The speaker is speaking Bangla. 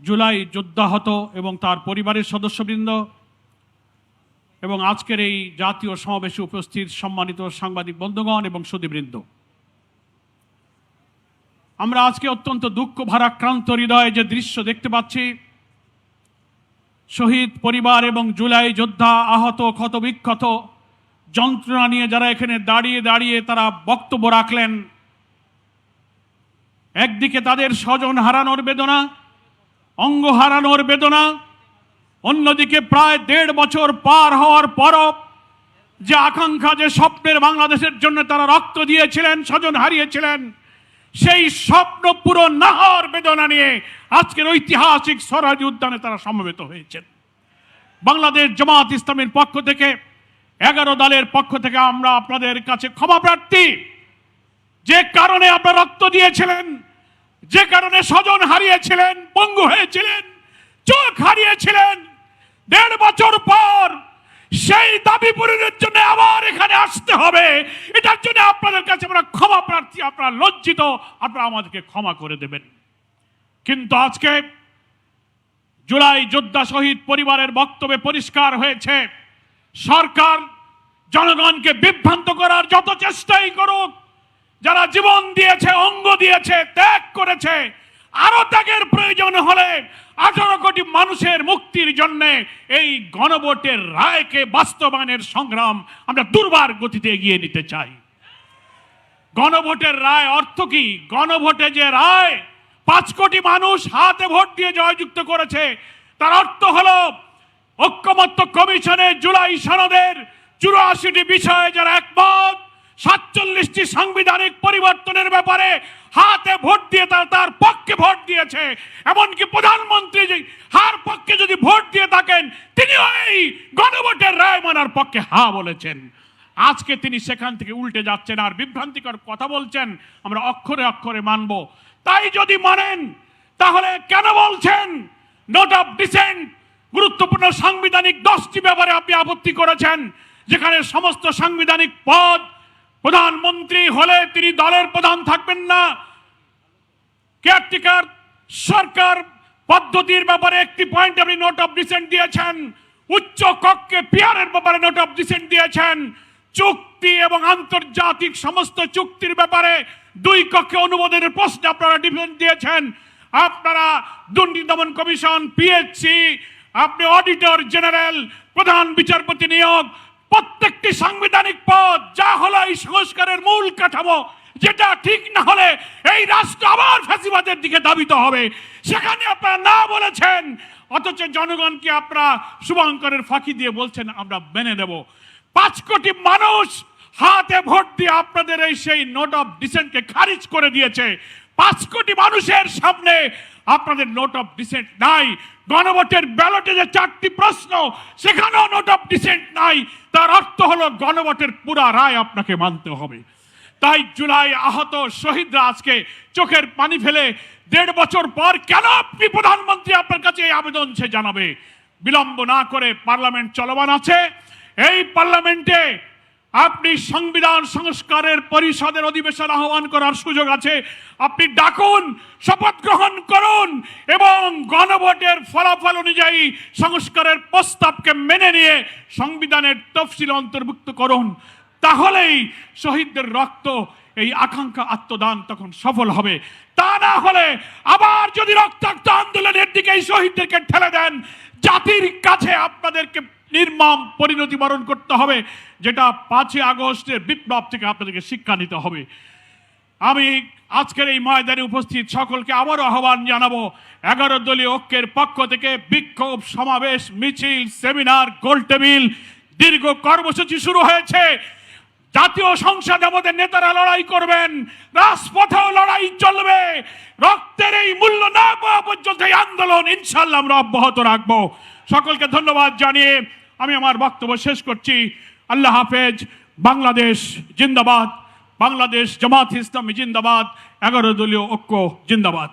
জুলাই যোদ্ধাহত এবং তার পরিবারের সদস্যবৃন্দ এবং আজকের এই জাতীয় সমাবেশে উপস্থিত সম্মানিত সাংবাদিক বন্ধুগণ এবং সুধীবৃন্দ, আমরা আজকে অত্যন্ত দুঃখ ভারাক্রান্ত হৃদয়ে যে দৃশ্য দেখতে পাচ্ছি, শহীদ পরিবার এবং জুলাই যোদ্ধা, আহত, ক্ষতবিক্ষত, যন্ত্রণা নিয়ে যারা এখানে দাঁড়িয়ে দাঁড়িয়ে তারা বক্তব্য রাখলেন, একদিকে তাদের স্বজন হারানোর বেদনা, অঙ্গ হারানোর বেদনা, অন্যদিকে প্রায় 1.5 বছর পার হওয়ার পরও যে আকাঙ্ক্ষা, যে স্বপ্নের বাংলাদেশের জন্য তারা রক্ত দিয়েছিলেন, স্বজন হারিয়েছিলেন, সেই স্বপ্ন পূরণ না হওয়ার বেদনা নিয়ে আজকের ঐতিহাসিক সরাজি উদ্যানে তারা সমবেত হয়েছেন। বাংলাদেশ জামাত ইসলামীর পক্ষ থেকে, 11 দলের পক্ষ থেকে আমরা আপনাদের কাছে ক্ষমা প্রার্থী। যে কারণে আপনারা রক্ত দিয়েছিলেন, যে কারণে স্বজন হারিয়েছিলেন, পঙ্গু হয়েছিলেন, চোখ হারিয়েছিলেন, 1.5 বছর পর সেই দাবি পূরণের জন্য আবার এখানে আসতে হবে, এটার জন্য আপনাদের কাছে আমরা ক্ষমা প্রার্থী। আপনারা লজ্জিত, আপনারা আমাদেরকে ক্ষমা করে দেবেন। কিন্তু আজকে জুলাই যোদ্ধা শহীদ পরিবারের বক্তব্যে পরিষ্কার হয়েছে, সরকার জনগণকে বিভ্রান্ত করার যত চেষ্টাই করুক, যারা জীবন দিয়েছে, অঙ্গ দিয়েছে, ত্যাগ করেছে, আরো ত্যাগের প্রয়োজন হলে 18 কোটি মানুষের মুক্তির জন্য এই গণভোটের রায়কে বাস্তবায়নের সংগ্রাম আমরা দুর্বার গতিতে এগিয়ে নিতে চাই। গণভোটের রায় অর্থ কি? গণভোটে যে রায় 5 কোটি মানুষ হাতে ভোট দিয়ে জয়যুক্ত করেছে, তার অর্থ হলো ঐক্যমত্য কমিশনের জুলাই সনদের 84টি বিষয়ে যারা একমত, 47টি সাংবিধানিক পরিবর্তনের ব্যাপারে হাতে ভোট দিয়ে তার পক্ষে ভোট দিয়েছে। এমনকি প্রধানমন্ত্রী হার পক্ষে যদি ভোট দিয়ে থাকেন, তিনি এই গণভোটের রায় মানার পক্ষে হা বলেছেন। আজকে তিনি সেখান থেকে উল্টে যাচ্ছেন আর বিভ্রান্তিকর কথা বলছেন, আমরা অক্ষরে অক্ষরে মানব। তাই যদি মানেন, তাহলে কেন বলছেন নোট অফ ডিসেন্ট? গুরুত্বপূর্ণ সাংবিধানিক 10টি ব্যাপারে আপনি আপত্তি করেছেন, যেখানে সমস্ত সাংবিধানিক পদ, প্রধানমন্ত্রী হলে তিনি দলের প্রধান থাকবেন না, কেয়ারটেকার সরকার পদ্ধতির ব্যাপারে একটি পয়েন্ট আপনি নোট অফ ডিসেন্ট দিয়েছেন, উচ্চ কক্ষে পিয়ারের ব্যাপারে নোট অফ ডিসেন্ট দিয়েছেন, চুক্তি এবং আন্তর্জাতিক সমস্ত চুক্তির ব্যাপারে 2 কক্ষে অনুমোদনের প্রশ্নে আপনারা ডিসেন্ট দিয়েছেন। আপনারা দুর্নীতি দমন কমিশন, পিএসসি, আপনি অডিটর জেনারেল, প্রধান বিচারপতি নিয়োগ, প্রত্যেকটি সাংবিধানিক পদ যা হলো এই সংস্কারের মূল কাঠামো, যেটা ঠিক না হলে এই রাষ্ট্র আবার ফ্যাসিবাদের দিকে ধাবিত হবে, সেখানে আপনারা না বলেছেন। অথচ জনগণকে আপনারা শুভঙ্করের ফাঁকি দিয়ে বলছেন আমরা মেনে নেব। 5 কোটি মানুষ হাতে ভোট দিয়ে আপনাদের এই সেই নোট অফ ডিসেন্টকে খারিজ করে দিয়েছে। 5 কোটি মানুষের সামনে আপনাদের নোট অফ ডিসেন্ট নাই। গণভোটের ব্যালটে যে 4টি প্রশ্ন, সেখানেও নোট অফ ডিসেন্ট নাই। তার অর্থ হলো গণভোটের পুরা রায় আপনাকে মানতে হবে। তাই জুলাই আহত শহীদরা আজকে চোখের পানি ফেলে 1.5 বছর পর কেন আপনি প্রধানমন্ত্রী আপনার কাছে এই আবেদন সে জানাবে? বিলম্ব না করে পার্লামেন্ট চলমান আছে, এই পার্লামেন্টে আপনি সংবিধান সংস্কারের পরিষদের অধিবেশন আহ্বান করার সুযোগ আছে। আপনি ডাকুন, শপথ গ্রহণ করুন এবং গণভোটের ফলাফল অনুযায়ী সংস্কারের প্রস্তাবকে মেনে নিয়ে সংবিধানের তফসিল অন্তর্ভুক্ত করুন। তাহলেই শহীদদের রক্ত, এই আকাঙ্ক্ষা, আত্মদান তখন সফল হবে। তা না হলে আবার যদি রক্তাক্ত আন্দোলনের দিকে এই শহীদদেরকে ঠেলে দেন, জাতির কাছে আপনাদেরকে নির্মম পরিণতি বরণ করতে হবে, যেটা 5ই আগস্টের বিপ্লব থেকে আপনাদেরকে শিক্ষা নিতে হবে। আমি আজকের এই ময়দানে উপস্থিত সকলকে আবারও আহ্বান জানাবো, 11 দলীয় ঐক্যের পক্ষ থেকে বিক্ষোভ, সমাবেশ, মিছিল, সেমিনার, গোলটেবিল, দীর্ঘ কর্মসূচি শুরু হয়েছে। জাতীয় সংসদে আমাদের নেতারা লড়াই করবেন, রাজপথেও লড়াই চলবে। রক্তের এই মূল্য না পাওয়া পর্যন্ত এই আন্দোলন ইনশাআল্লাহ আমরা অব্যাহত রাখবো। সকলকে ধন্যবাদ জানিয়ে আমি আমার বক্তব্য শেষ করছি। আল্লাহ হাফেজ। বাংলাদেশ জিন্দাবাদ, বাংলাদেশ জামাত ইসলামী জিন্দাবাদ, 11 দলীয় ঐক্য জিন্দাবাদ।